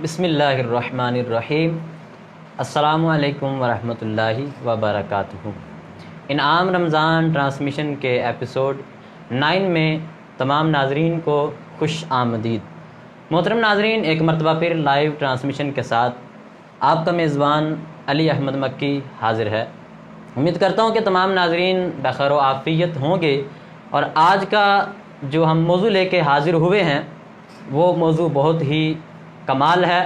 بسم اللہ الرحمن الرحیم۔ السلام علیکم ورحمۃ اللہ وبرکاتہ۔ انعام رمضان ٹرانسمیشن کے ایپیسوڈ 9 میں تمام ناظرین کو خوش آمدید۔ محترم ناظرین، ایک مرتبہ پھر لائیو ٹرانسمیشن کے ساتھ آپ کا میزبان علی احمد مکی حاضر ہے۔ امید کرتا ہوں کہ تمام ناظرین بخیر و عافیت ہوں گے، اور آج کا جو ہم موضوع لے کے حاضر ہوئے ہیں وہ موضوع بہت ہی کمال ہے۔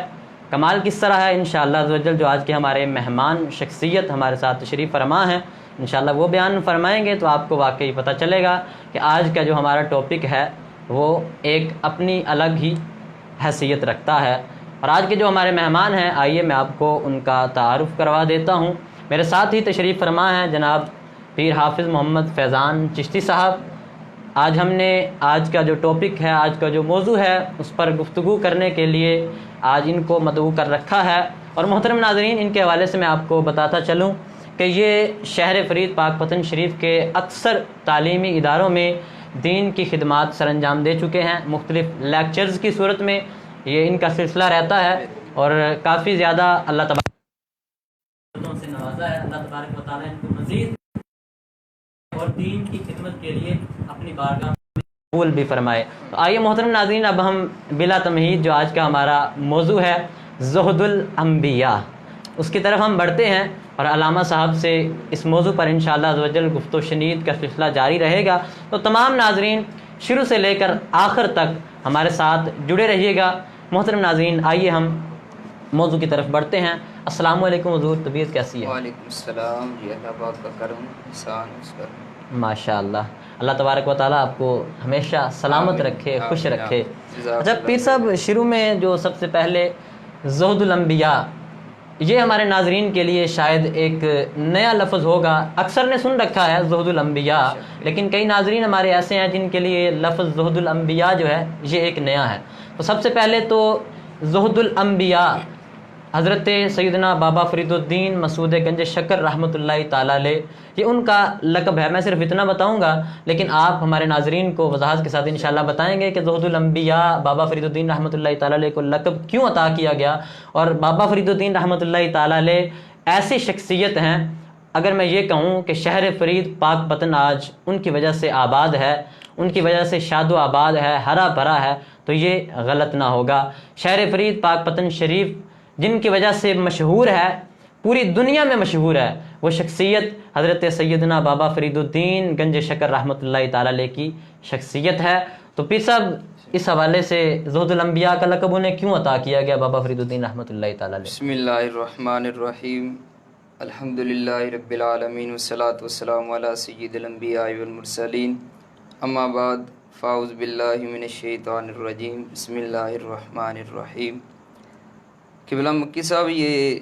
کمال کس طرح ہے؟ انشاءاللہ عزوجل جو آج کے ہمارے مہمان شخصیت ہمارے ساتھ تشریف فرما ہیں، انشاءاللہ وہ بیان فرمائیں گے تو آپ کو واقعی پتہ چلے گا کہ آج کا جو ہمارا ٹاپک ہے وہ ایک اپنی الگ ہی حیثیت رکھتا ہے۔ اور آج کے جو ہمارے مہمان ہیں، آئیے میں آپ کو ان کا تعارف کروا دیتا ہوں۔ میرے ساتھ ہی تشریف فرما ہیں جناب پیر حافظ محمد فیضان چشتی صاحب۔ آج ہم نے آج کا جو ٹاپک ہے، آج کا جو موضوع ہے، اس پر گفتگو کرنے کے لیے آج ان کو مدعو کر رکھا ہے۔ اور محترم ناظرین، ان کے حوالے سے میں آپ کو بتاتا چلوں کہ یہ شہر فرید پاک پتن شریف کے اکثر تعلیمی اداروں میں دین کی خدمات سر انجام دے چکے ہیں۔ مختلف لیکچرز کی صورت میں یہ ان کا سلسلہ رہتا ہے، اور کافی زیادہ اللہ تبارک سے نوازا ہے۔ اللہ تبارک و تعالیٰ ان کو مزید اور دین کی خدمت کے لیے اپنی بارگاہ میں قبول بھی فرمائے۔ تو آئیے محترم ناظرین، اب ہم بلا تمہید جو آج کا ہمارا موضوع ہے زہد الانبیاء، اس کی طرف ہم بڑھتے ہیں، اور علامہ صاحب سے اس موضوع پر انشاءاللہ عزوجل گفت و شنید کا سلسلہ جاری رہے گا۔ تو تمام ناظرین شروع سے لے کر آخر تک ہمارے ساتھ جڑے رہیے گا۔ محترم ناظرین، آئیے ہم موضوع کی طرف بڑھتے ہیں۔ السلام علیکم حضور، طبیعت کیسی ہے؟ وعلیکم السلام جی، اللہ پاک کا کرم احسان اس پر ماشاء اللہ، اللہ تبارک و تعالیٰ آپ کو ہمیشہ سلامت رکھے، خوش رکھے۔ اچھا پیر صاحب، شروع میں جو سب سے پہلے زہد الانبیاء، یہ ہمارے ناظرین کے لیے شاید ایک نیا لفظ ہوگا۔ اکثر نے سن رکھا ہے زہد الانبیاء، لیکن کئی ناظرین ہمارے ایسے ہیں جن کے لیے لفظ زہد الانبیاء جو ہے یہ ایک نیا ہے۔ تو سب سے پہلے تو زہد الانبیاء حضرت سیدنا بابا فرید الدین مسعود گنج شکر رحمۃ اللہ تعالیٰ علیہ، یہ ان کا لقب ہے۔ میں صرف اتنا بتاؤں گا، لیکن آپ ہمارے ناظرین کو وضاحت کے ساتھ انشاءاللہ بتائیں گے کہ زہد الانبیاء بابا فرید الدین رحمۃ اللہ تعالیٰ علیہ کو لقب کیوں عطا کیا گیا، اور بابا فرید الدین رحمۃ اللہ تعالیٰ علیہ ایسی شخصیت ہیں، اگر میں یہ کہوں کہ شہر فرید پاک پتن آج ان کی وجہ سے آباد ہے، ان کی وجہ سے شاد و آباد ہے، ہرا بھرا ہے، تو یہ غلط نہ ہوگا۔ شہر فرید پاک پتن شریف جن کی وجہ سے مشہور ہے، پوری دنیا میں مشہور ہے، وہ شخصیت حضرت سیدنا بابا فرید الدین گنج شکر رحمۃ اللہ تعالیٰ علیہ کی شخصیت ہے۔ تو پیر صاحب، اس حوالے سے زہد الانبیاء کا لقب انہیں کیوں عطا کیا گیا بابا فرید الدین رحمۃ اللہ تعالیٰ علیہ؟ بسم اللہ الرحمن الرحیم، الحمد للہ رب العالمین والصلاة والسلام علی سید الانبیاء والمرسلین، اما بعد فاعوذ باللہ من الشیطان الرجیم، بسم اللہ الرحمن الرحیم۔ قبلہ مکی صاحب، یہ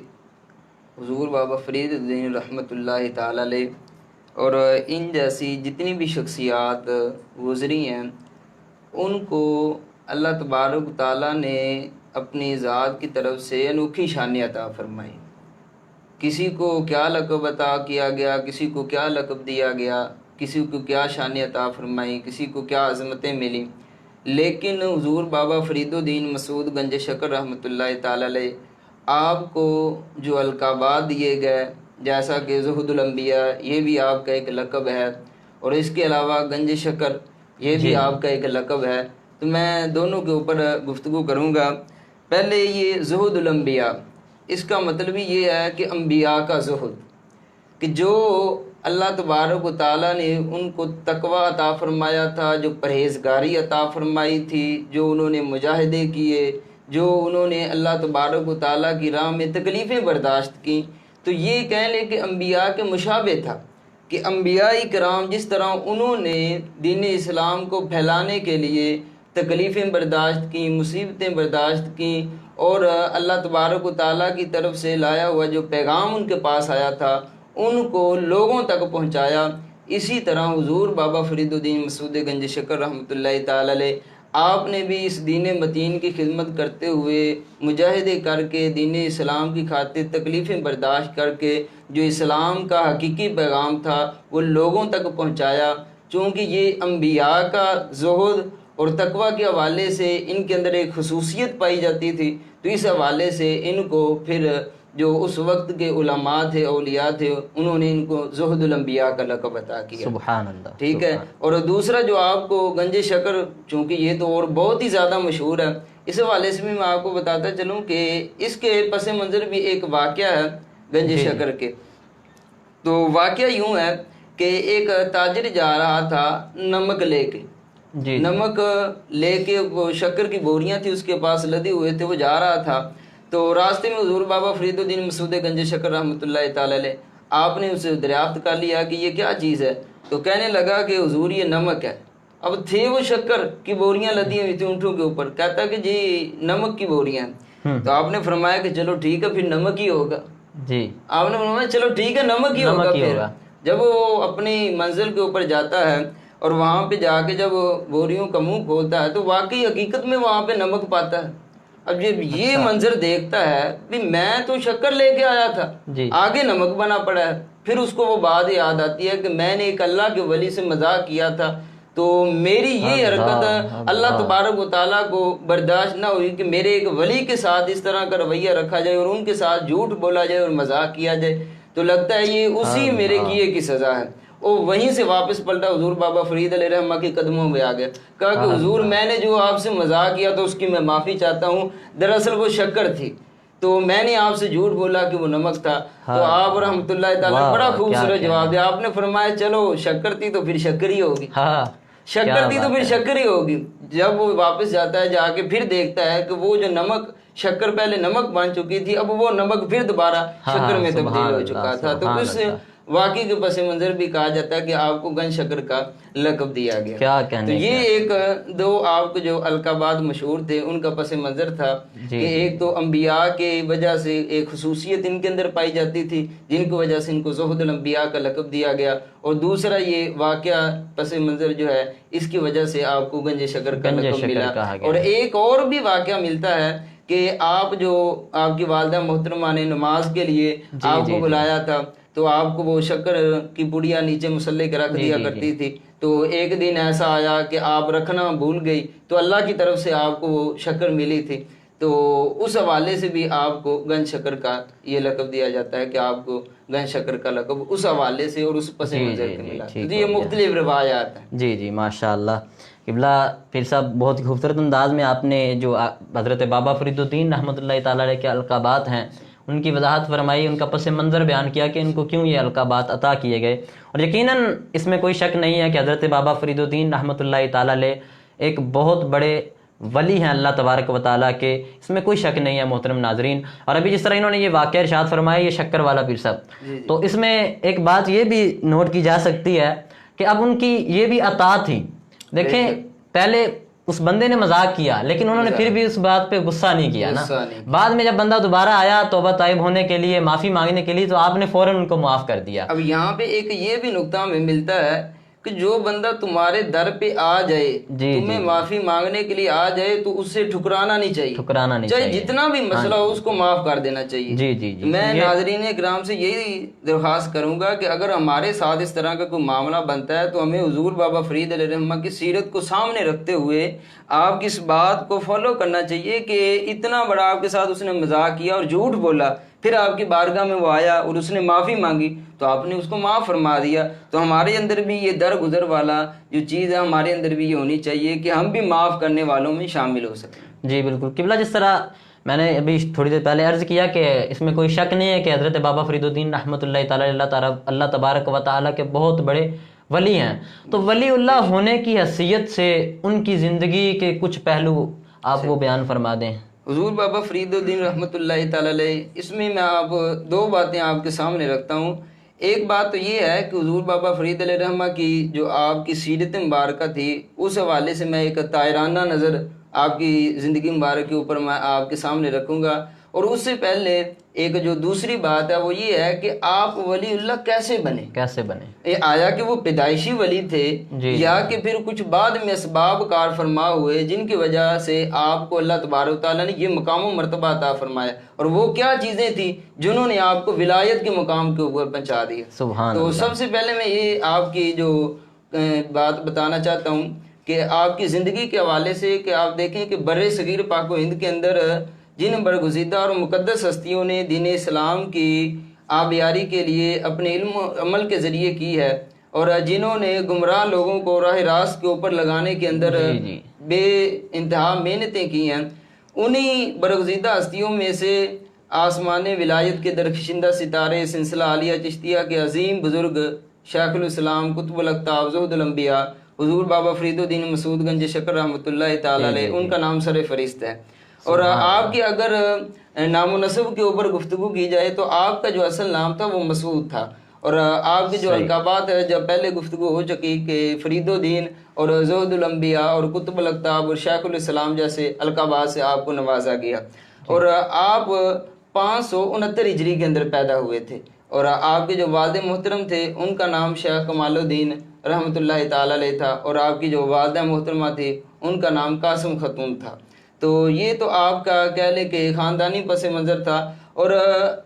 حضور بابا فرید الدین رحمۃ اللہ تعالیٰ علیہ اور ان جیسی جتنی بھی شخصیات گزری ہیں، ان کو اللہ تبارک تعالیٰ نے اپنی ذات کی طرف سے انوکھی شان عطا فرمائی۔ کسی کو کیا لقب عطا کیا گیا، کسی کو کیا لقب دیا گیا، کسی کو کیا شان عطا فرمائی، کسی کو کیا عظمتیں ملیں، لیکن حضور بابا فرید الدین مسعود گنج شکر رحمۃ اللہ تعالیٰ علیہ آپ کو جو القابات دیے گئے، جیسا کہ زہد الانبیاء یہ بھی آپ کا ایک لقب ہے، اور اس کے علاوہ گنج شکر یہ بھی آپ کا ایک لقب ہے۔ تو میں دونوں کے اوپر گفتگو کروں گا۔ پہلے یہ زہد الانبیاء، اس کا مطلب ہی یہ ہے کہ انبیاء کا زہد، کہ جو اللہ تبارک و تعالیٰ نے ان کو تقوی عطا فرمایا تھا، جو پرہیزگاری عطا فرمائی تھی، جو انہوں نے مجاہدے کیے، جو انہوں نے اللہ تبارک و تعالیٰ کی راہ میں تکلیفیں برداشت کی، تو یہ کہہ لیں کہ انبیاء کے مشابہ تھا، کہ انبیاء کرام جس طرح انہوں نے دین اسلام کو پھیلانے کے لیے تکلیفیں برداشت کی، مصیبتیں برداشت کی، اور اللہ تبارک و تعالیٰ کی طرف سے لایا ہوا جو پیغام ان کے پاس آیا تھا ان کو لوگوں تک پہنچایا، اسی طرح حضور بابا فرید الدین مسعود گنج شکر رحمۃ اللہ تعالیٰ علیہ آپ نے بھی اس دین متین کی خدمت کرتے ہوئے، مجاہدے کر کے، دین اسلام کی خاطر تکلیفیں برداشت کر کے جو اسلام کا حقیقی پیغام تھا وہ لوگوں تک پہنچایا۔ چونکہ یہ انبیاء کا زہد اور تقوی کے حوالے سے ان کے اندر ایک خصوصیت پائی جاتی تھی، تو اس حوالے سے ان کو پھر جو اس وقت کے علماء تھے، اولیاء تھے، انہوں نے ان کو زہد الانبیاء کا لقب عطا کیا۔ سبحان اللہ، ٹھیک ہے۔ اور دوسرا جو آپ کو گنج شکر، چونکہ یہ تو اور بہت ہی زیادہ مشہور ہے، اس حوالے سے بھی میں آپ کو بتاتا چلوں کہ اس کے پس منظر بھی ایک واقعہ ہے گنج شکر کے۔ تو واقعہ یوں ہے کہ ایک تاجر جا رہا تھا نمک لے کے، نمک لے کے، وہ شکر کی بوریاں تھی اس کے پاس لدی ہوئے تھے، وہ جا رہا تھا، تو راستے میں حضور بابا فرید الدین مسعود گنج شکر رحمۃ اللہ تعالی علیہ آپ نے اسے دریافت کر لیا کہ یہ کیا چیز ہے، تو کہنے لگا کہ حضور یہ نمک ہے۔ اب تھے وہ شکر کی بوریاں لدی ہوئی تھی اونٹوں کے اوپر، کہتا کہ جی نمک کی بوریاں ہیں۔ تو آپ نے فرمایا کہ چلو ٹھیک ہے پھر نمک ہی ہوگا۔ جی، آپ نے فرمایا چلو ٹھیک ہے نمک ہی ہوگا۔ پھر جب وہ اپنی منزل کے اوپر جاتا ہے اور وہاں پہ جا کے جب بوریوں کا منہ کھولتا ہے تو واقعی حقیقت میں وہاں پہ نمک پاتا ہے۔ اب جب یہ منظر دیکھتا ہے کہ میں تو شکر لے کے آیا تھا، آگے نمک بنا پڑا ہے، پھر اس کو وہ بات یاد آتی ہے کہ میں نے ایک اللہ کے ولی سے مذاق کیا تھا، تو میری یہ حرکت اللہ تبارک و تعالیٰ کو برداشت نہ ہوئی کہ میرے ایک ولی کے ساتھ اس طرح کا رویہ رکھا جائے اور ان کے ساتھ جھوٹ بولا جائے اور مذاق کیا جائے، تو لگتا ہے یہ اسی میرے کیے کی سزا ہے۔ وہ وہیں سے واپس پلٹا، حضور بابا فرید علیہ رحمہ کے قدموں میں آ گیا، کہا کہ حضور میں نے جو آپ سے مذاق کیا تو اس کی میں معافی چاہتا ہوں، دراصل وہ شکر تھی، تو میں نے آپ سے جھوٹ بولا کہ وہ نمک تھا۔ تو آپ رحمۃ اللہ تعالیٰ بڑا خوبصورت جواب دیا، آپ نے فرمایا چلو شکر تھی تو پھر شکر ہی ہوگی، شکر تھی تو پھر شکر ہی ہوگی۔ جب وہ واپس جاتا ہے جا کے پھر دیکھتا ہے کہ وہ جو نمک، شکر پہلے نمک بن چکی تھی، اب وہ نمک پھر دوبارہ شکر میں تبدیل ہو چکا تھا۔ تو اس واقعی کے پس منظر بھی کہا جاتا ہے کہ آپ کو گنج شکر کا لقب دیا گیا۔ تو یہ ایک دو آپ کو جو القابات مشہور تھے ان کا پس منظر تھا کہ ایک تو انبیاء کے وجہ سے ایک خصوصیت ان کے اندر پائی جاتی تھی جن کی وجہ سے ان کو زہد الانبیاء کا لقب دیا گیا، اور دوسرا یہ واقعہ پس منظر جو ہے اس کی وجہ سے آپ کو گنج شکر کا لقب ملا۔ اور ایک اور بھی واقعہ ملتا ہے کہ آپ کی والدہ محترمہ نے نماز کے لیے آپ کو بلایا تھا، تو آپ کو وہ شکر کی پڑیا نیچے مصلے کے رکھ دیا کرتی تھی، تو ایک دن ایسا آیا کہ آپ رکھنا بھول گئی، تو اللہ کی طرف سے آپ کو وہ شکر ملی تھی، تو اس حوالے سے بھی آپ کو گنج شکر کا یہ لقب دیا جاتا ہے کہ آپ کو گنج شکر کا لقب اس حوالے سے اور اس پس منظر کے ملا۔ تو یہ مختلف روایات ہیں۔ جی ماشاء اللہ قبلہ پھر صاحب، بہت ہی خوبصورت انداز میں آپ نے جو حضرت بابا فرید الدین رحمۃ اللہ تعالیٰ علیہ کے القابات ہیں ان کی وضاحت فرمائی، ان کا پس منظر بیان کیا کہ ان کو کیوں یہ القابات عطا کیے گئے، اور یقیناً اس میں کوئی شک نہیں ہے کہ حضرت بابا فرید الدین رحمۃ اللہ تعالیٰ علیہ ایک بہت بڑے ولی ہیں اللہ تبارک و تعالیٰ کے، اس میں کوئی شک نہیں ہے محترم ناظرین۔ اور ابھی جس طرح انہوں نے یہ واقعہ ارشاد فرمایا یہ شکر والا پیر صاحب، تو اس میں ایک بات یہ بھی نوٹ کی جا سکتی ہے کہ اب ان کی یہ بھی عطا تھی۔ دیکھیں پہلے اس بندے نے مذاق کیا لیکن انہوں نے پھر بھی اس بات پہ غصہ نہیں کیا نا، بعد میں جب بندہ دوبارہ آیا توبہ طائب ہونے کے لیے، معافی مانگنے کے لیے، تو آپ نے فوراً ان کو معاف کر دیا۔ اب یہاں پہ ایک یہ بھی نقطہ ہمیں ملتا ہے کہ جو بندہ تمہارے در پہ آ جائے، تمہیں معافی مانگنے کے لیے آ جائے، تو اس سے ٹھکرانا نہیں چاہیے، چاہے جتنا بھی مسئلہ ہو اس کو معاف کر دینا چاہیے۔ میں ناظرین کرام سے یہی درخواست کروں گا کہ اگر ہمارے ساتھ اس طرح کا کوئی معاملہ بنتا ہے تو ہمیں حضور بابا فرید علیہ رحمہ کی سیرت کو سامنے رکھتے ہوئے آپ کی اس بات کو فالو کرنا چاہیے کہ اتنا بڑا آپ کے ساتھ اس نے مذاق کیا اور جھوٹ بولا، پھر آپ کی بارگاہ میں وہ آیا اور اس نے معافی مانگی تو آپ نے اس کو معاف فرما دیا۔ تو ہمارے اندر بھی یہ درگزر والا جو چیز ہے ہمارے اندر بھی یہ ہونی چاہیے کہ ہم بھی معاف کرنے والوں میں شامل ہو سکیں۔ جی بالکل قبلہ، جس طرح میں نے ابھی تھوڑی دیر پہلے عرض کیا کہ اس میں کوئی شک نہیں ہے کہ حضرت بابا فرید الدین رحمۃ اللہ تعالیٰ اللہ تبارک و تعالیٰ کے بہت بڑے ولی ہیں، تو ولی اللہ ہونے کی حیثیت سے ان کی زندگی کے کچھ پہلو آپ وہ بیان فرما دیں۔ حضور بابا فرید الدین رحمۃ اللہ تعالیٰ علیہ، اس میں آپ دو باتیں آپ کے سامنے رکھتا ہوں۔ ایک بات تو یہ ہے کہ حضور بابا فرید علیہ رحمہ کی جو آپ کی سیرت مبارکہ تھی اس حوالے سے میں ایک طائرانہ نظر آپ کی زندگی مبارک کے اوپر میں آپ کے سامنے رکھوں گا، اور اس سے پہلے ایک جو دوسری بات ہے وہ یہ ہے کہ آپ ولی اللہ کیسے بنے؟ یہ آیا کہ وہ پیدائشی ولی تھے یا کہ پھر کچھ بعد میں اسباب کار فرما ہوئے جن کی وجہ سے آپ کو اللہ تبارک و تعالیٰ نے یہ مقام و مرتبہ عطا فرمایا، اور وہ کیا چیزیں تھیں جنہوں نے آپ کو ولایت کے مقام کے اوپر پہنچا دیا؟ تو سب سے پہلے میں یہ آپ کی جو بات بتانا چاہتا ہوں کہ آپ کی زندگی کے حوالے سے کہ آپ دیکھیں کہ بر صغیر پاک و ہند کے اندر جن برگزیدہ اور مقدس ہستیوں نے دین اسلام کی آبیاری کے لیے اپنے علم و عمل کے ذریعے کی ہے، اور جنہوں نے گمراہ لوگوں کو راہ راست کے اوپر لگانے کے اندر بے انتہا محنتیں کی ہیں، انہی برگزیدہ ہستیوں میں سے آسمان ولایت کے درخشندہ ستارے سلسلہ عالیہ چشتیہ کے عظیم بزرگ شیخ الاسلام قطب الاقطاب زہد الانبیاء حضور بابا فرید الدین مسعود گنج شکر رحمۃ اللہ تعالی علیہ، ان کا نام سر فہرست ہے۔ اور آپ کی اگر نام و نسب کے اوپر گفتگو کی جائے تو آپ کا جو اصل نام تھا وہ مسعود تھا، اور آپ کی جو القابات ہے جب پہلے گفتگو ہو چکی کہ فرید الدین اور زہد الانبیاء اور قطب الاقطاب اور شیخ الاسلام جیسے القابات سے آپ کو نوازا گیا، اور آپ 569 ہجری کے اندر پیدا ہوئے تھے، اور آپ کے جو والد محترم تھے ان کا نام شیخ کمال الدین رحمۃ اللہ تعالی علیہ تھا، اور آپ کی جو والدہ محترمہ تھی ان کا نام قاسم خاتون تھا۔ تو یہ تو آپ کا کہہ لیں کہ خاندانی پس منظر تھا، اور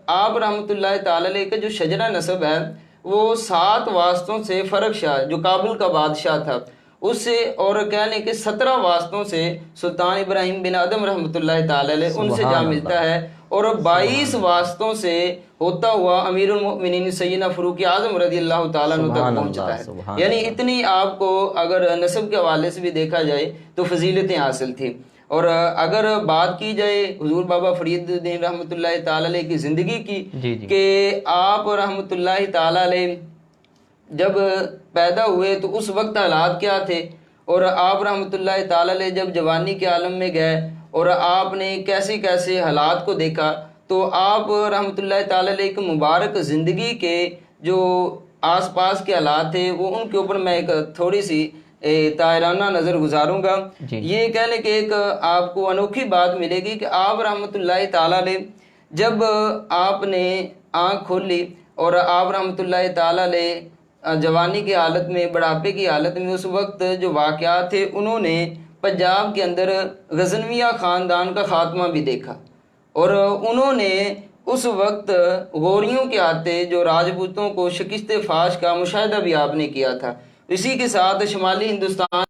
آپ رحمۃ اللہ تعالی علیہ کا جو شجرہ نسب ہے وہ 7 واسطوں سے فرق شاہ جو کابل کا بادشاہ تھا اس سے، اور کہہ لیں کہ 17 واسطوں سے سلطان ابراہیم بن ادم رحمۃ اللہ تعالی علیہ ان سے جا ملتا ہے، اور 22 واسطوں سے ہوتا ہوا امیر المؤمنین سیدنا فاروق اعظم رضی اللہ تعالیٰ عنہ تک پہنچتا ہے، یعنی اتنی آپ کو اگر نسب کے حوالے سے بھی دیکھا جائے تو فضیلتیں حاصل تھیں۔ اور اگر بات کی جائے حضور بابا فرید الدین رحمۃ اللہ تعالی علیہ کی زندگی کی کہ آپ رحمۃ اللہ تعالی علیہ جب پیدا ہوئے تو اس وقت حالات کیا تھے، اور آپ رحمۃ اللہ تعالی علیہ جب جوانی کے عالم میں گئے اور آپ نے کیسے کیسے حالات کو دیکھا، تو آپ رحمۃ اللہ تعالی علیہ کی مبارک زندگی کے جو آس پاس کے حالات تھے وہ ان کے اوپر میں ایک تھوڑی سی طاہرانہ نظر گزاروں گا۔ یہ کہہ لیں کہ ایک آپ کو انوکھی بات ملے گی کہ آپ رحمۃ اللہ تعالی علیہ جب آپ نے آنکھ کھولی اور آپ رحمۃ اللہ تعالی علیہ جوانی کی حالت میں بڑھاپے کی حالت میں اس وقت جو واقعات تھے انہوں نے پنجاب کے اندر غزنویہ خاندان کا خاتمہ بھی دیکھا، اور انہوں نے اس وقت غوریوں کے ہاتھے جو راجپوتوں کو شکست فاش کا مشاہدہ بھی آپ نے کیا تھا، اسی کے ساتھ شمالی ہندوستان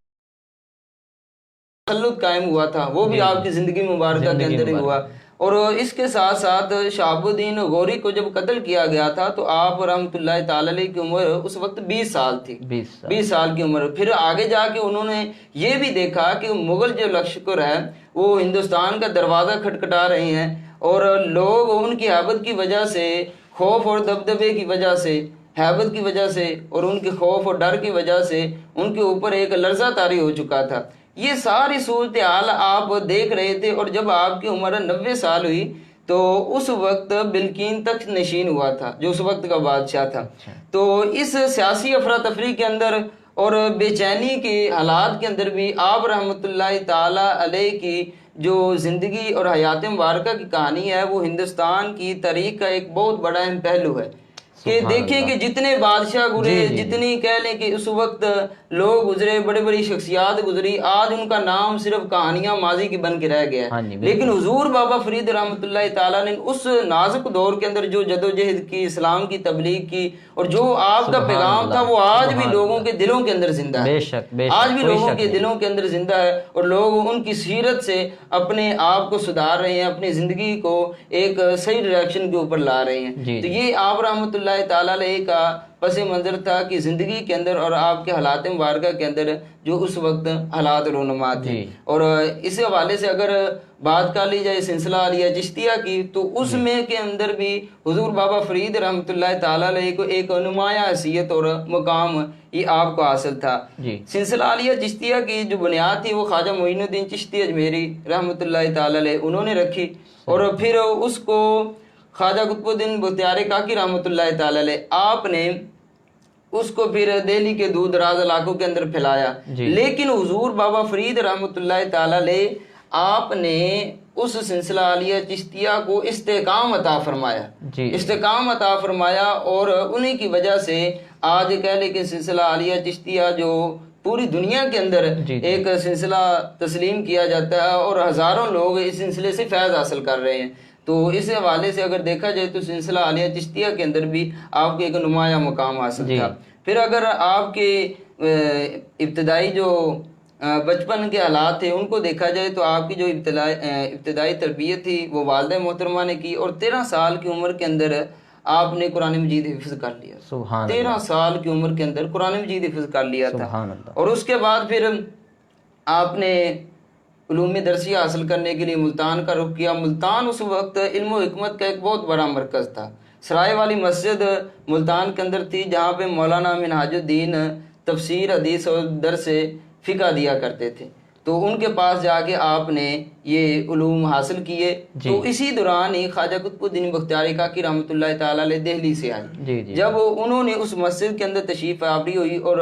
تسلط قائم ہوا تھا وہ بھی آپ کی زندگی مبارکہ کے اندر ہی ہوا، اور اس کے ساتھ ساتھ شہاب الدین غوری کو جب قتل کیا گیا تھا تو آپ رحمۃ اللہ تعالی علیہ کی عمر اس وقت 20 سال تھی، 20 سال کی عمر۔ پھر آگے جا کے انہوں نے یہ بھی دیکھا کہ مغل جو لشکر ہے وہ ہندوستان کا دروازہ کھٹکھٹا رہے ہیں، اور لوگ ان کی ہیبت کی وجہ سے، خوف اور دبدبے کی وجہ سے، ہیبت کی وجہ سے اور ان کے خوف اور ڈر کی وجہ سے ان کے اوپر ایک لرزہ طاری ہو چکا تھا۔ یہ ساری صورتحال آپ دیکھ رہے تھے، اور جب آپ کی عمر 90 سال ہوئی تو اس وقت بلقین تخت نشین ہوا تھا جو اس وقت کا بادشاہ تھا۔ تو اس سیاسی افراتفری کے اندر اور بے چینی کے حالات کے اندر بھی آپ رحمۃ اللہ تعالی علیہ کی جو زندگی اور حیات مبارکہ کی کہانی ہے وہ ہندوستان کی تاریخ کا ایک بہت بڑا اہم پہلو ہے کہ دیکھیں کہ جتنے بادشاہ گزرے، جتنی کہہ لیں کہ اس وقت لوگ گزرے، بڑی بڑی شخصیات گزری، آج ان کا نام صرف کہانیاں ماضی کی بن کے رہ گیا ہے، لیکن حضور بابا فرید رحمۃ اللہ تعالیٰ نے اس نازک دور کے اندر جو جدوجہد کی، اسلام کی تبلیغ کی، اور جو آپ کا پیغام تھا وہ آج بھی لوگوں کے دلوں کے اندر زندہ ہے، آج بھی لوگوں کے دلوں کے اندر زندہ ہے، اور لوگ ان کی سیرت سے اپنے آپ کو سدھار رہے ہیں، اپنی زندگی کو ایک صحیح ڈائریکشن کے اوپر لا رہے ہیں۔ تو یہ آپ رحمۃ اللہ تعالیٰ علیہ کا پس منظر تھا کہ زندگی کے اندر اور آپ کے حالات مبارکہ کے اندر جو اس وقت حالات رونما تھے۔ اور اس حوالے سے اگر بات کر لی جائے سلسلہ عالیہ چشتیہ کی تو اس میں کے اندر بھی حضور بابا فرید رحمۃ اللہ تعالیٰ علیہ کو ایک نمایاں حیثیت اور مقام یہ آپ کو حاصل تھا۔ سلسلہ عالیہ چشتیہ کی جو بنیاد تھی وہ خواجہ معین الدین چشتی اجمیری رحمۃ اللہ تعالیٰ علیہ انہوں نے رکھی، اور پھر اس کو خواجہ قطب الدین بختیار کاکی رحمۃ اللہ تعالی علیہ آپ نے اس کو پھر دہلی کے دور دراز علاقوں کے اندر پھیلایا، لیکن حضور بابا فرید رحمۃ اللہ تعالی علیہ آپ نے اس سلسلہ عالیہ چشتیہ کو استحکام عطا فرمایا، استحکام عطا فرمایا، اور انہی کی وجہ سے آج کہہ لے کہ سلسلہ عالیہ چشتیہ جو پوری دنیا کے اندر ایک سلسلہ تسلیم کیا جاتا ہے اور ہزاروں لوگ اس سلسلے سے فیض حاصل کر رہے ہیں۔ تو اس حوالے سے اگر دیکھا جائے تو سلسلہ عالیہ چشتیہ کے اندر بھی آپ کے ایک نمایاں مقام حاصل تھا۔ پھر اگر آپ کے ابتدائی جو بچپن کے حالات تھے ان کو دیکھا جائے تو آپ کی جو ابتدائی تربیت تھی وہ والدہ محترمہ نے کی، اور 13 سال کی عمر کے اندر آپ نے قرآن مجید حفظ کر لیا. سبحان 13 سال کی عمر کے اندر قرآن مجید حفظ کر لیا تھا. سبحان اللہ. اور اس کے بعد پھر آپ نے علوم درسیہ حاصل کرنے کے لیے ملتان کا رخ کیا. ملتان اس وقت علم و حکمت کا ایک بہت بڑا مرکز تھا. سرائے والی مسجد ملتان کے اندر تھی جہاں پہ مولانا منہاج الدین تفسیر حدیث اور درس فقہ دیا کرتے تھے. تو ان کے پاس جا کے آپ نے یہ علوم حاصل کیے. تو اسی دوران ہی خواجہ قطب الدین بختیاری کاکی رحمۃ اللہ تعالی علیہ دہلی سے آئی. جب انہوں نے اس مسجد کے اندر تشریف آوری ہوئی اور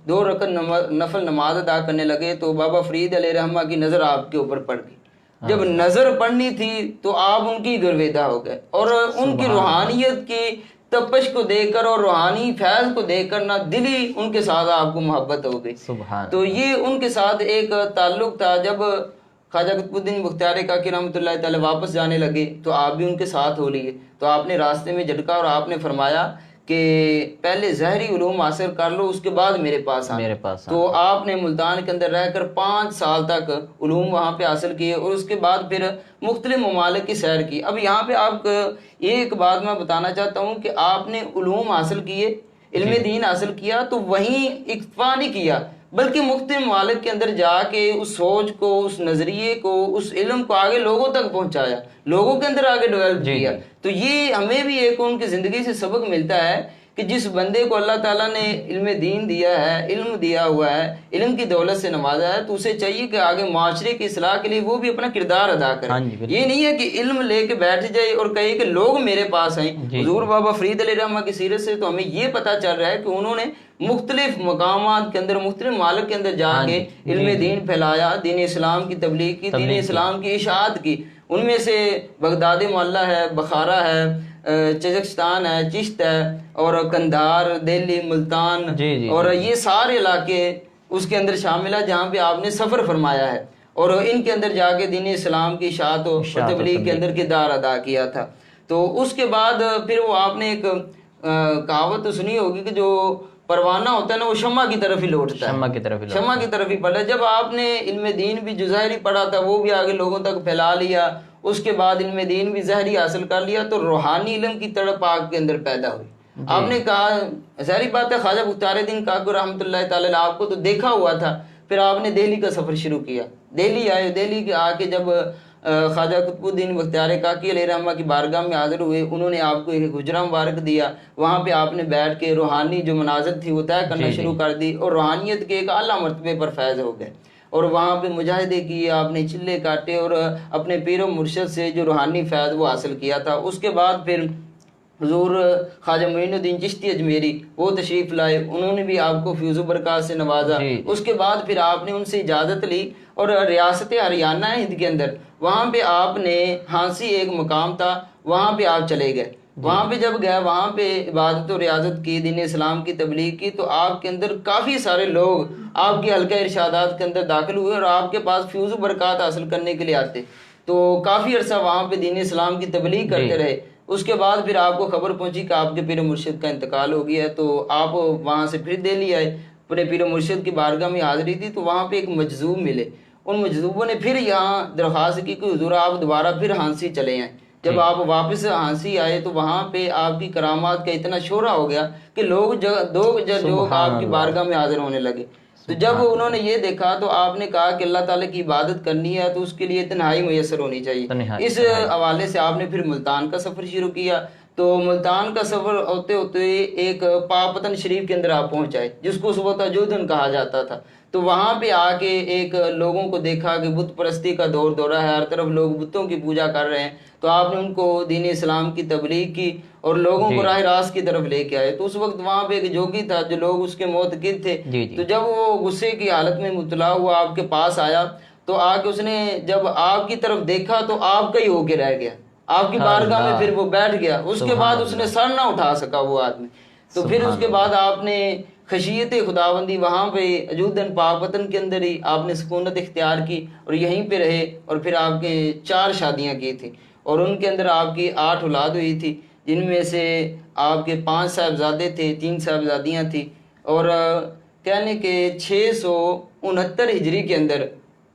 2 رکعت نفل نماز ادا کرنے لگے تو بابا فرید علیہ رحمہ کی نظر آپ کے اوپر پڑ گئی. جب نظر پڑنی تھی تو آپ ان کی گرویدہ ہو گئے، اور ان کی روحانیت کی تپش کو دیکھ کر اور روحانی فیض کو دیکھ کر نہ دلی ان کے ساتھ آپ کو محبت ہو گئی. تو یہ ان کے ساتھ ایک تعلق تھا. جب خواجہ قطب الدین بختیاری کاکی رحمۃ اللہ تعالی واپس جانے لگے تو آپ بھی ان کے ساتھ ہو لیے. تو آپ نے راستے میں جھٹکا اور آپ نے فرمایا کہ پہلے ظاہری علوم حاصل کر لو، اس کے بعد میرے پاس آنا. تو آپ نے ملتان کے اندر رہ کر 5 سال تک علوم وہاں پہ حاصل کیے، اور اس کے بعد پھر مختلف ممالک کی سیر کی. اب یہاں پہ آپ ایک بات میں بتانا چاہتا ہوں کہ آپ نے علوم حاصل کیے، علم دین حاصل کیا، تو وہیں اکتفا نہیں کیا بلکہ مختلف ممالک کے اندر جا کے اس سوچ کو، اس نظریے کو، اس علم کو آگے لوگوں تک پہنچایا، لوگوں کے اندر آگے ڈیولپ کیا. تو یہ ہمیں بھی ایک ان کی زندگی سے سبق ملتا ہے کہ جس بندے کو اللہ تعالیٰ نے علم دین دیا ہے، علم دیا ہوا ہے، علم کی دولت سے نوازا ہے، تو اسے چاہیے کہ آگے معاشرے کی اصلاح کے لیے وہ بھی اپنا کردار ادا کرے. یہ نہیں ہے کہ علم لے کے بیٹھ جائے اور کہے کہ لوگ میرے پاس آئیں. حضور بابا فرید علیہ رحمہ کی سیرت سے تو ہمیں یہ پتہ چل رہا ہے کہ انہوں نے مختلف مقامات کے اندر، مختلف ممالک کے اندر جا کے علم دین پھیلایا، دین اسلام کی تبلیغ کی، دین اسلام کی اشاعت کی. ان میں سے بغداد معلّہ ہے، بخارا ہے، چزکستان ہے، چشت ہے، اور قندھار، دہلی، ملتان، اور یہ سارے علاقے اس کے اندر شامل ہے جہاں پہ آپ نے سفر فرمایا ہے، اور ان کے اندر جا کے دین اسلام کی اشاعت و تبلیغ کے اندر کردار ادا کیا تھا. تو اس کے بعد پھر وہ آپ نے ایک کہاوت سنی ہوگی کہ جو پروانہ ہوتا ہے نا وہ شمع کی طرف ہی لوٹتا ہے، شمع کی طرف ہی پڑھا. جب آپ نے علم دین بھی جو ظاہری پڑھا تھا وہ بھی آگے لوگوں تک پھیلا لیا، اس کے بعد علم دین بھی ظاہری حاصل کر لیا، تو روحانی علم کی تڑپ آپ کے اندر پیدا ہوئی. آپ نے کہا ظاہری بات ہے خواجہ بختیار الدین کاکی رحمۃ اللہ تعالی آپ کو تو دیکھا ہوا تھا. پھر آپ نے دہلی کا سفر شروع کیا، دہلی آئے. دہلی کے آ کے جب خواجہ قطب الدین بختیار کاکی علیہ رحمہ کی بارگاہ میں حاضر ہوئے، انہوں نے آپ کو ایک حجرہ مبارک دیا. وہاں پہ آپ نے بیٹھ کے روحانی جو مناظر تھی وہ طے کرنا شروع کر دی، اور روحانیت کے ایک اعلیٰ مرتبے پر فیض ہو گئے. اور وہاں پہ مجاہدے کیے، آپ نے چلے کاٹے، اور اپنے پیر و مرشد سے جو روحانی فیض وہ حاصل کیا تھا. اس کے بعد پھر حضور خواجہ معین الدین چشتی اجمیری وہ تشریف لائے، انہوں نے بھی آپ کو فیض و برکات سے نوازا. اس کے بعد پھر آپ نے ان سے اجازت لی، اور ریاست ہریانہ ہند کے اندر وہاں پہ آپ نے ہانسی ایک مقام تھا، وہاں پہ آپ چلے گئے. وہاں پہ جب گئے، وہاں پہ عبادت و ریاضت کی، دین اسلام کی تبلیغ کی، تو آپ کے اندر کافی سارے لوگ آپ کے حلقہ ارشادات کے اندر داخل ہوئے اور آپ کے پاس فیض و برکات حاصل کرنے کے لیے آتے. تو کافی عرصہ وہاں پہ دین اسلام کی تبلیغ کرتے رہے. اس کے بعد پھر آپ کو خبر پہنچی کہ آپ کے پیر مرشد کا انتقال ہو گیا ہے. تو آپ وہاں سے پھر دہلی آئے، اپنے پیر مرشد کی بارگاہ میں حاضری تھی. تو وہاں پہ ایک مجذوب ملے، ان مجذوبوں نے پھر یہاں درخواست کی کہ حضور آپ دوبارہ پھر ہانسی چلے آئیں. جب آپ واپس ہانسی آئے تو وہاں پہ آپ کی کرامات کا اتنا شہرہ ہو گیا کہ لوگ جو آپ کی بارگاہ میں حاضر ہونے لگے. تو جب انہوں نے یہ دیکھا تو آپ نے کہا کہ اللہ تعالیٰ کی عبادت کرنی ہے تو اس کے لیے تنہائی میسر ہونی چاہیے. اس حوالے سے آپ نے پھر ملتان کا سفر شروع کیا. تو ملتان کا سفر ہوتے ہوتے ایک پاپتن شریف کے اندر آپ پہنچائے جس کو صبح تجودن کہا جاتا تھا. تو وہاں پہ آ کے ایک لوگوں کو دیکھا کہ بت پرستی کا دور دورہ ہے، ہر طرف لوگ بتوں کی پوجا کر رہے ہیں. تو آپ نے ان کو دین اسلام کی تبلیغ کی اور لوگوں کو راہ راست کی طرف لے کے آئے. تو اس وقت وہاں پہ ایک جوگی تھا جو لوگ اس کے معتقد تھے. تو جب وہ غصے کی حالت میں مبتلا ہوا آپ کے پاس آیا تو آ کے اس نے جب آپ کی طرف دیکھا تو آپ کا ہی ہو کے رہ گیا، آپ کی بارگاہ میں پھر وہ بیٹھ گیا. اس کے بعد اس نے سر نہ اٹھا سکا وہ آدمی. تو پھر اس کے بعد آپ نے خشیت خداوندی وہاں پہ اجودن پاک وطن کے اندر ہی آپ نے سکونت اختیار کی اور یہیں پہ رہے. اور پھر آپ کے 4 شادیاں کی تھیں اور ان کے اندر آپ کی 8 اولاد ہوئی تھی، جن میں سے آپ کے 5 صاحبزادے تھے، 3 صاحبزادیاں تھیں. اور کہنے کہ 669 ہجری کے اندر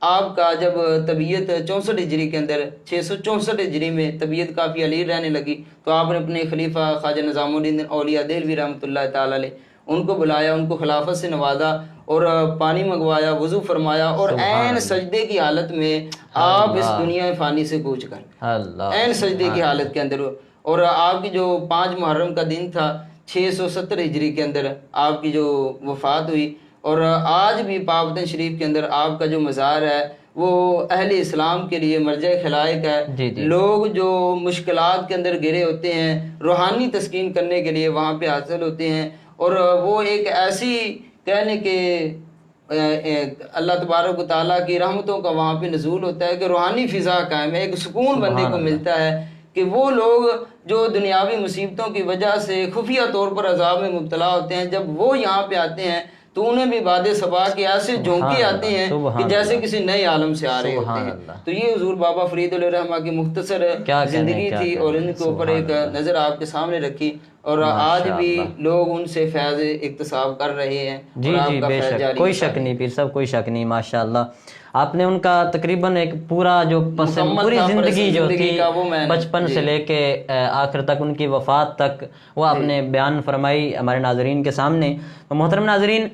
آپ کا جب طبیعت 64 ہجری کے اندر 664 ہجری میں طبیعت کافی علیل رہنے لگی تو آپ نے اپنے خلیفہ خواجہ نظام الدین اولیاء دہلوی رحمۃ اللہ تعالی علیہ ان کو بلایا، ان کو خلافت سے نوازا اور پانی منگوایا، وضو فرمایا، اور عین سجدے کی حالت میں آپ اس دنیا فانی سے کوچ کر عین سجدے کی حالت کے اندر، اور آپ کی جو 5 محرم کا دن تھا 670 ہجری کے اندر آپ کی جو وفات ہوئی۔ اور آج بھی پاک وطن شریف کے اندر آپ کا جو مزار ہے وہ اہل اسلام کے لیے مرجع خلائق ہے۔ لوگ جو مشکلات کے اندر گرے ہوتے ہیں روحانی تسکین کرنے کے لیے وہاں پہ حاصل ہوتے ہیں، اور وہ ایک ایسی کہنے کہ اللہ تبارک و تعالیٰ کی رحمتوں کا وہاں پہ نزول ہوتا ہے کہ روحانی فضا قائم ہے، ایک سکون بندے کو ملتا ہے کہ وہ لوگ جو دنیاوی مصیبتوں کی وجہ سے خفیہ طور پر عذاب میں مبتلا ہوتے ہیں، جب وہ یہاں پہ آتے ہیں تو انہیں بھی باد صبا کے ایسے جھونکے آتے ہیں کہ جیسے کسی نئے عالم سے آ رہے ہوتے ہیں۔ تو یہ حضور بابا فرید علیہ الرحمہ کی مختصر زندگی تھی، اور ان کے اوپر ایک نظر آپ کے سامنے رکھی، اور آج بھی لوگ ان سے فیض اکتساب کر رہے ہیں۔ جی جی بے شک، کوئی شک نہیں پیر صاحب، کوئی شک نہیں، ماشاءاللہ آپ نے ان کا تقریباً ایک پورا جو پوری زندگی جو تھی بچپن سے لے کے آخر تک ان کی وفات تک وہ آپ نے بیان فرمائی ہمارے ناظرین کے سامنے۔ محترم ناظرین،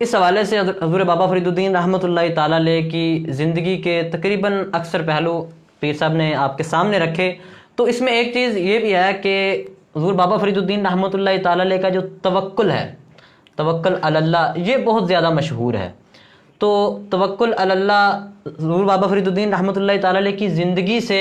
اس حوالے سے حضور بابا فرید الدین رحمۃ اللہ تعالی علیہ کی زندگی کے تقریباً اکثر پہلو پیر صاحب نے آپ کے سامنے رکھے، تو اس میں ایک چیز یہ بھی ہے کہ حضور بابا فرید الدین رحمۃ اللہ تعالی علیہ کا جو توکل ہے، توکل علی اللہ، یہ بہت زیادہ مشہور ہے۔ تو توکل علی اللہ، حضور بابا فرید الدین رحمۃ اللہ تعالی علیہ کی زندگی سے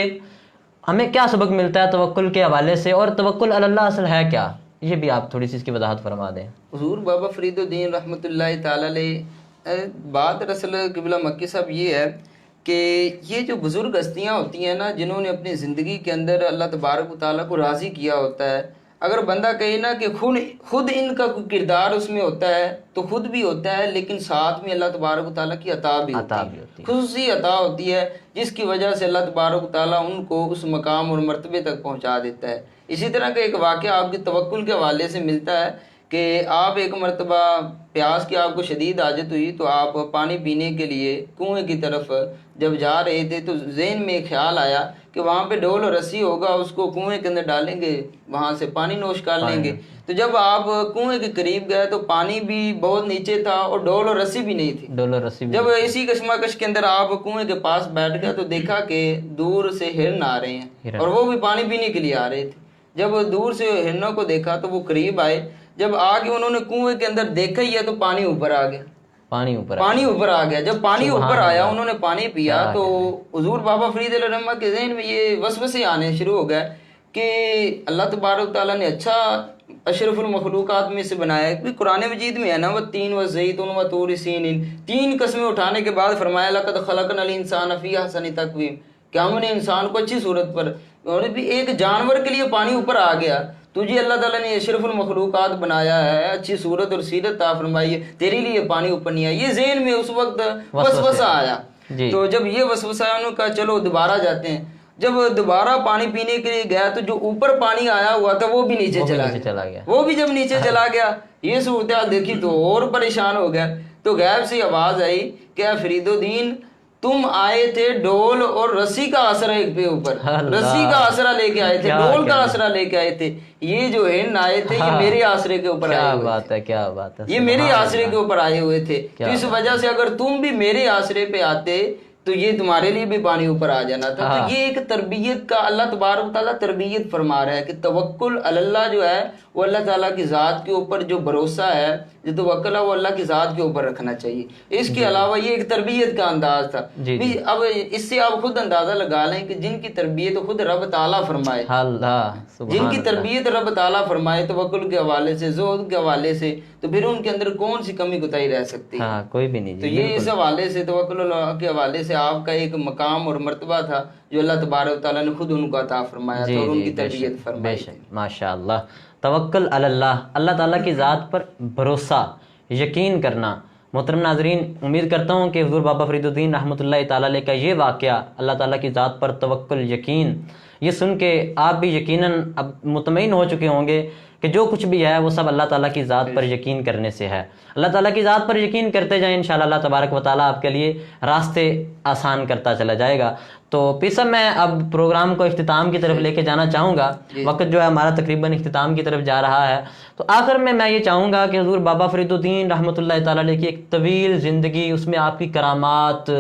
ہمیں کیا سبق ملتا ہے توکل کے حوالے سے، اور توکل علی اللہ اصل ہے کیا، یہ بھی آپ تھوڑی سی اس کی وضاحت فرما دیں۔ حضور بابا فرید الدین رحمۃ اللہ تعالی علیہ بات دراصل قبلہ مکی صاحب یہ ہے کہ یہ جو بزرگ ہستیاں ہوتی ہیں نا، جنہوں نے اپنی زندگی کے اندر اللہ تبارک و تعالیٰ کو راضی کیا ہوتا ہے، اگر بندہ کہے نا کہ خود ان کا کوئی کردار اس میں ہوتا ہے تو خود بھی ہوتا ہے، لیکن ساتھ میں اللہ تبارک و تعالیٰ کی عطا بھی ہوتی ہے، خصوصی عطا ہوتی ہے، جس کی وجہ سے اللہ تبارک و تعالیٰ ان کو اس مقام اور مرتبے تک پہنچا دیتا ہے۔ اسی طرح کا ایک واقعہ آپ کے توکل کے حوالے سے ملتا ہے کہ آپ ایک مرتبہ پیاس کی آپ کو شدید حاجت ہوئی، تو آپ پانی پینے کے لیے کنویں کی طرف جب جا رہے تھے تو ذہن میں ایک خیال آیا کہ وہاں پہ ڈول اور رسی ہوگا، اس کو کنویں کے اندر ڈالیں گے، وہاں سے پانی نوش کر لیں گے۔ تو جب آپ کنویں کے قریب گئے تو پانی بھی بہت نیچے تھا اور ڈول اور رسی بھی نہیں تھی۔ ڈول اور رسی جب اسی کشمکش کے اندر آپ کنویں کے پاس بیٹھ گئے تو دیکھا کہ دور سے ہرن آ رہے ہیں اور وہ بھی پانی پینے کے لیے آ رہے تھے۔ جب دور سے ہرنوں کو دیکھا تو وہ قریب آئے، جب آگے انہوں نے کنویں کے اندر دیکھا ہی ہے تو پانی اوپر آ گیا، پانی اوپر آ گیا۔ جب پانی اوپر آیا انہوں نے پانی پیا تو حضور بابا فرید علیہ الرحمہ کے ذہن میں یہ وسوسے آنے شروع ہو گئے کہ اللہ تبارک تعالیٰ نے اچھا اشرف المخلوقات میں سے بنایا ہے، کیونکہ قرآن مجید میں ہے نا والتین والزیتون وطور سینین، 3 قسمیں اٹھانے کے بعد فرمایا لقد خلقنا الانسان فی احسن تقویم، کہ ہم نے انسان کو اچھی صورت پر، اور بھی ایک جانور کے لیے پانی اوپر آ گیا، تجھے اللہ تعالیٰ نے اشرف المخلوقات بنایا ہے، اچھی صورت اور سیرت عطا فرمائی ہے، تیرے لیے پانی اوپر نہیں آیا۔ یہ ذہن میں اس وقت وسوسہ آیا، تو جب یہ وسوسہ آیا انہوں نے کہا چلو دوبارہ جاتے ہیں۔ جب دوبارہ پانی پینے کے لیے گیا تو جو اوپر پانی آیا ہوا تھا وہ بھی نیچے چلا گیا، وہ بھی جب نیچے چلا گیا، یہ صورتحال دیکھی تو اور پریشان ہو گیا۔ تو غیب سے آواز آئی کہ فرید الدین تم آئے تھے ڈول اور رسی کا آسرا ایک پہ اوپر، رسی کا آسرا لے کے آئے تھے، ڈول کا آسرا لے کے آئے تھے، یہ جو ہرن آئے تھے یہ میرے آسرے کے اوپر آئے ہوئے تھے، کیا بات ہے، یہ میرے آسرے کے اوپر آئے ہوئے تھے، تو اس وجہ سے اگر تم بھی میرے آسرے پہ آتے تو یہ تمہارے لیے بھی پانی اوپر آ جانا تھا۔ تو یہ ایک تربیت کا اللہ تبارک تعالیٰ تربیت فرما رہا ہے کہ توکل علی اللہ جو ہے وہ اللہ تعالیٰ کی ذات کے اوپر جو بھروسہ ہے، جو توکل ہے وہ اللہ کی ذات کے اوپر رکھنا چاہیے۔ اس کے علاوہ یہ ایک تربیت کا انداز تھا۔ اب اس سے آپ خود اندازہ لگا لیں کہ جن کی تربیت خود رب تعالیٰ فرمائے، جن کی تربیت رب تعالیٰ فرمائے توکل کے حوالے سے، زہد کے حوالے سے، تو پھر ان کے اندر کون سی کمی کوتاہی رہ سکتی ہے؟ کوئی بھی نہیں۔ تو یہ اس حوالے سے توکل اللہ کے حوالے سے آپ کا ایک مقام اور مرتبہ تھا جو اللہ تبارک تعالیٰ نے خود ان کو عطا فرمایا تھا اور ان کی تربیت فرمائی تھی۔ ماشاء اللہ، توکل علی اللہ، اللہ تعالیٰ کی ذات پر بھروسہ، یقین کرنا۔ محترم ناظرین، امید کرتا ہوں کہ حضور بابا فرید الدین رحمۃ اللہ تعالیٰ علیہ کا یہ واقعہ اللہ تعالیٰ کی ذات پر توکل، یقین، یہ سن کے آپ بھی یقیناً اب مطمئن ہو چکے ہوں گے کہ کہ جو کچھ بھی ہے وہ سب اللہ تعالیٰ کی ذات پر یقین کرنے سے ہے. اللہ تعالیٰ کی ذات پر یقین کرتے جائیں، انشاءاللہ اللہ تبارک و تعالیٰ آپ کے لیے راستے آسان کرتا چلا جائے گا. تو پھر سب میں اب پروگرام کو اختتام کی طرف لے کے جانا چاہوں گا. وقت جو ہے ہمارا تقریباً اختتام کی طرف جا رہا ہے. تو آخر میں یہ چاہوں گا کہ حضور بابا فرید الدین رحمۃ اللہ تعالیٰ علیہ کی ایک طویل زندگی، اس میں آپ کی کرامات،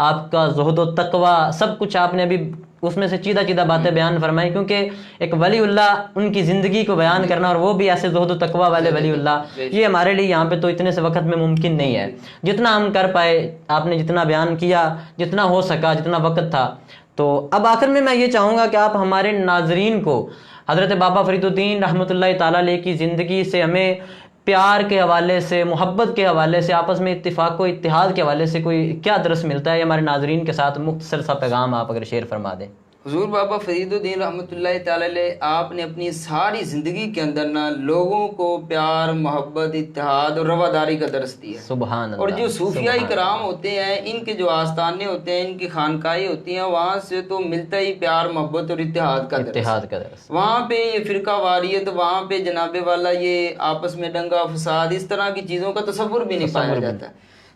آپ کا زہد و تقوی، سب کچھ آپ نے ابھی اس میں سے چیدہ باتیں بیان فرمائی، کیونکہ ایک ولی اللہ ان کی زندگی کو بیان کرنا، اور وہ بھی ایسے زہد و تقوی والے ولی اللہ، یہ ہمارے لیے یہاں پہ تو اتنے سے وقت میں ممکن نہیں ہے. جتنا ہم کر پائے، آپ نے جتنا بیان کیا، جتنا ہو سکا، جتنا وقت تھا. تو اب آخر میں یہ چاہوں گا کہ آپ ہمارے ناظرین کو حضرت بابا فرید الدین رحمۃ اللہ تعالیٰ علیہ کی زندگی سے ہمیں پیار کے حوالے سے، محبت کے حوالے سے، آپس میں اتفاق و اتحاد کے حوالے سے کوئی کیا درس ملتا ہے، ہمارے ناظرین کے ساتھ مختصر سا پیغام آپ اگر شیئر فرما دیں. حضور بابا فرید الدین رحمۃ اللہ تعالی علیہ آپ نے اپنی ساری زندگی کے اندر لوگوں کو پیار، محبت، اتحاد اور رواداری کا درس دیا. سبحان اللہ. اور جو صوفیاء کرام ہوتے ہیں، ان کے جو آستانے ہوتے ہیں، ان کی خانقاہیں ہوتی ہیں، وہاں سے تو ملتا ہی پیار، محبت اور اتحاد کا درس. وہاں پہ یہ فرقہ واریت، وہاں پہ جناب والا یہ آپس میں دنگا فساد، اس طرح کی چیزوں کا تصور بھی نہیں پایا جاتا.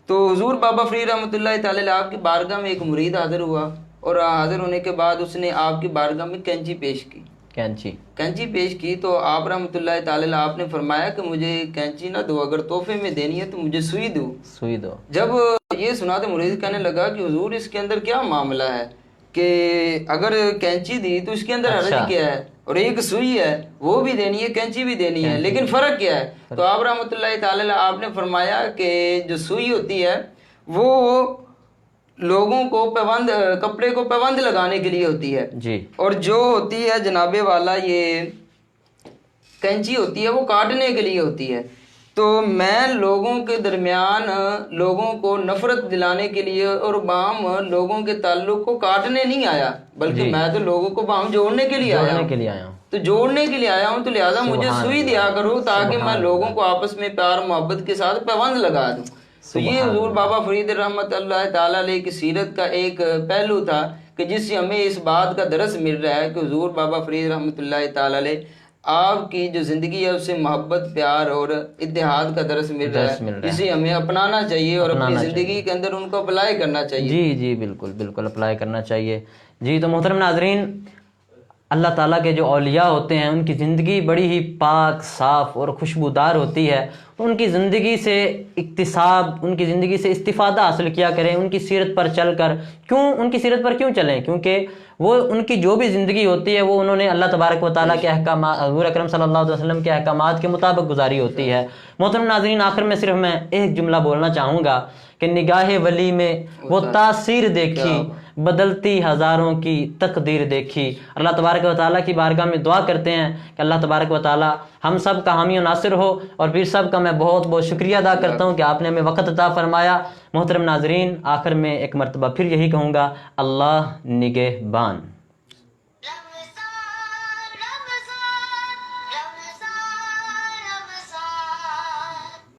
تو حضور بابا فرید رحمۃ اللہ تعالی علیہ آپ کی بارگاہ میں ایک مرید حاضر ہوا، اور حاضر ہونے کے بعد اس نے آپ کی بارگاہ میں کینچی پیش کی. کینچی پیش کی تو آپ رحمۃ اللہ تعالی آپ نے فرمایا کہ مجھے کینچی نہ دو، اگر تحفے میں دینی ہے تو مجھے سوئی دو. جب یہ سنا تو مرید کہنے لگا کہ حضور اس کے اندر کیا معاملہ ہے کہ اگر کینچی دی تو اس کے اندر حرج کیا ہے، اور ایک سوئی ہے وہ بھی دینی ہے، کینچی بھی دینی ہے، لیکن فرق کیا ہے؟ تو آپ رحمۃ اللہ تعالی آپ نے فرمایا کہ جو سوئی ہوتی ہے وہ لوگوں کو کپڑے کو پیوند لگانے کے لیے ہوتی ہے جی، اور جو ہوتی ہے جناب والا یہ کینچی ہوتی ہے وہ کاٹنے کے لیے ہوتی ہے. تو میں لوگوں کے درمیان لوگوں کو نفرت دلانے کے لیے اور باہم لوگوں کے تعلق کو کاٹنے نہیں آیا، بلکہ میں تو لوگوں کو باہم جوڑنے کے لیے آیا ہوں. تو جوڑنے کے لیے آیا ہوں، تو لہٰذا مجھے سوئی دیا کرو تاکہ میں لوگوں کو آپس میں پیار محبت کے ساتھ پیوند لگا دوں. تو یہ حضور بابا فرید رحمۃ اللہ تعالیٰ علیہ کی سیرت کا ایک پہلو تھا کہ جس سے ہمیں اس بات کا درس مل رہا ہے کہ حضور بابا فرید رحمۃ اللہ تعالیٰ علیہ آپ کی جو زندگی ہے اس سے محبت، پیار اور اتحاد کا درس مل رہا ہے، جسے ہمیں اپنانا چاہیے اور اپنی زندگی کے اندر ان کو اپلائی کرنا چاہیے. جی بالکل اپلائی کرنا چاہیے. جی تو محترم ناظرین، اللہ تعالیٰ کے جو اولیاء ہوتے ہیں ان کی زندگی بڑی ہی پاک، صاف اور خوشبودار ہوتی ہے. ان کی زندگی سے اکتساب، ان کی زندگی سے استفادہ حاصل کیا کریں، ان کی سیرت پر چل کر. ان کی سیرت پر کیوں چلیں؟ کیونکہ وہ ان کی جو بھی زندگی ہوتی ہے وہ انہوں نے اللہ تبارک و تعالیٰ کے احکامات، حضور اکرم صلی اللہ علیہ وسلم کے احکامات کے مطابق گزاری ہوتی ہے. محترم ناظرین، آخر میں صرف میں ایک جملہ بولنا چاہوں گا کہ نگاہ ولی میں وہ تاثیر دیکھی، بدلتی ہزاروں کی تقدیر دیکھی. اللہ تبارک و تعالیٰ کی بارگاہ میں دعا کرتے ہیں کہ اللہ تبارک و تعالیٰ ہم سب کا حامی و ناصر ہو. اور پھر سب کا میں بہت شکریہ ادا کرتا ہوں کہ آپ نے ہمیں وقت عطا فرمایا. محترم ناظرین، آخر میں ایک مرتبہ پھر یہی کہوں گا، اللہ نگہبان.